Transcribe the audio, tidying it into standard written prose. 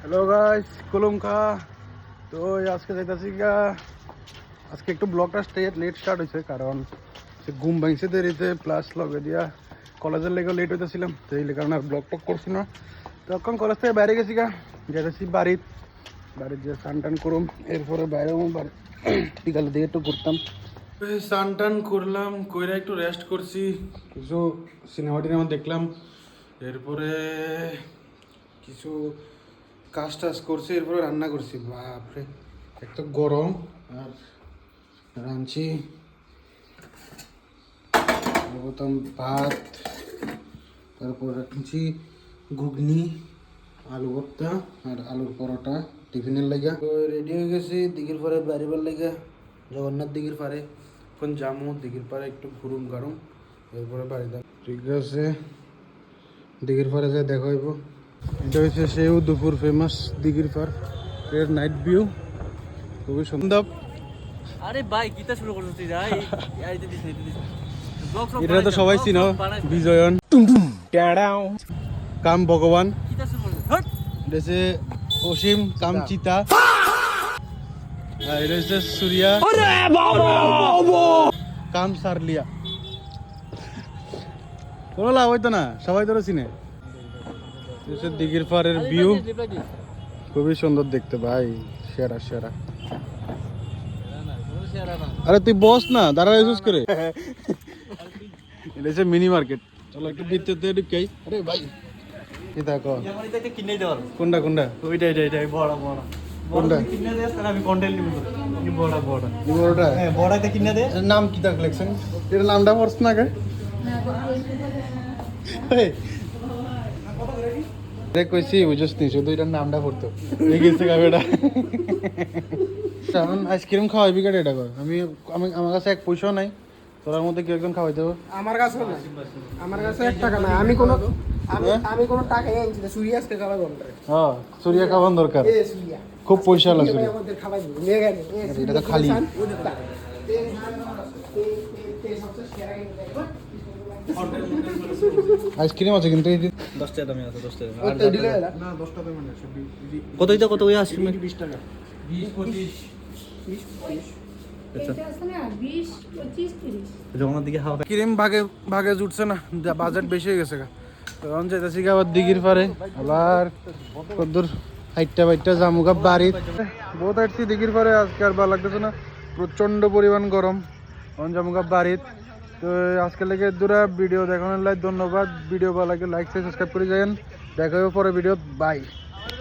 Hello guys, কলমখা। তো আজকে যাইতাছি গা, আজকে একটু ব্লগটা লেট স্টার্ট হয়েছে কারণ ঘুম ভাঙছে দেরিতে, প্লাস লগে দিয়া কলেজের লেগে লেট হইতেছিলাম, তো এই কারণে ব্লগ টক করছি না। তখন কলেজ থেকে বাইরে গেছি গা, যাইতেছি বাড়ির যে স্নান টান করুম, এরপরে বাইরে বিকালের দিকে একটু ঘুরতাম। স্নান টান করলাম, কইরা একটু রেস্ট করছি, কিছু সিনেমা টিনেমা দেখলাম, এরপরে কিছু কাজ টাজ করছি, এরপরে রান্না করছি। বাপরে, এক তো গরম, আর রাঁধছি প্রথম ভাত, তারপর রাঁধছি ঘুগনি, আলু ভর্তা আর আলুর পরোটা টিফিনের লাগা। তো রেডি হয়ে গেছি দিঘির পাড়ে বাড়িবার লাগা, জগন্নাথ দিঘির পাড়ে। এখন জামু দিঘির পাড়ে একটু ঘুরুম গাড়ুম, এরপরে বাড়ি যাম। ঠিক আছে, দিঘির পাড়ে যাই দেখা হইব। এটা হচ্ছে সেও দুপুর ফেমাস দিঘির পাড় এর নাইট ভিউ, খুবই সুন্দর। আরে ভাই কিটা শুরু করছিস তুই? এটা তো সবাই চিনো, বিজয়ন কাম ভগবান, কিটা শুরু করছিস? এটা হচ্ছে অসীম কাম চিতা, আর এটা হচ্ছে সূর্যা কাম সারলিয়া। কোনো লাভ হইতো না, সবাই তোরা চিনে। দিঘির পাড়ের ভিউ খুবই সুন্দর দেখতে ভাই, সেরা সেরা। আরে তুই বস না, দাঁড়া ইউজ করে। এটা হচ্ছে মিনি মার্কেট, চলো একটু ভিতরে ঢুকাই। আরে ভাই কি দেখো, কিনে দেওয়ার কোনটা কোনটা ওইটাই বড় বড় কোনটা কিনে দে, আমি কন্টেন্ট নিব। বড় বড় বড়টা? হ্যাঁ বড়াইতে কিনে দে। এর নাম কি তা কালেকশন? এর নামটা পড়ছ না কে? দেখ কইছি বুঝছ নি, শুধু এটার নামটা পড়তো এই গেছে গাবেটা। এখন আইসক্রিম খাওয়াইবি কেটে এটা কর। আমি আমার কাছে এক পয়সাও নাই, তোরার মধ্যে কি একজন খাওয়াইতে হবে? আমার কাছে না, আমার কাছে 1 টাকা নাই। আমি কোনো টাকা আনছি না। সুরিয়াস কে খাওয়া বন্ধ করে। হ্যাঁ, সূর্যা খাওয়ান দরকার, সুরিয়া খুব পয়সা লাগে। আমাদের খাওয়াই দিবে নিয়ে গেল। এটা তো খালি আইসক্রিম আছে কিন্তু এই 10 টাকা দামে আছে, 10 টাকা। ওটা দিলে না। না 10 টাকা মানে কত এটা কত ওই আইসক্রিম? 20 টাকা, 20-25। আচ্ছা এটা আছে না 20, 25, 30। জগন্নাথ দিকে হাওয়া ক্রিম ভাগে ভাগে জুটছে না, বাজেট বেশি হয়ে গেছে। তখন যেতেছি আবার দিঘির পারে, আবার কদ্দুর হাইটটা বাইটটা জামুগা বাড়ির বহুত হাইটছি দিঘির পারে। আজকে আর ভালো লাগতেছে না, প্রচন্ড পরিমাণ গরম। তখন জামুগা বাড়ির। তো আজকে লেগে দূরা ভিডিও দেখানোর লাই ধন্যবাদ। ভিডিও ভালো লাগে লাইক সাবস্ক্রাইব করে যাবেন। দেখা হবে পরে ভিডিও, বাই।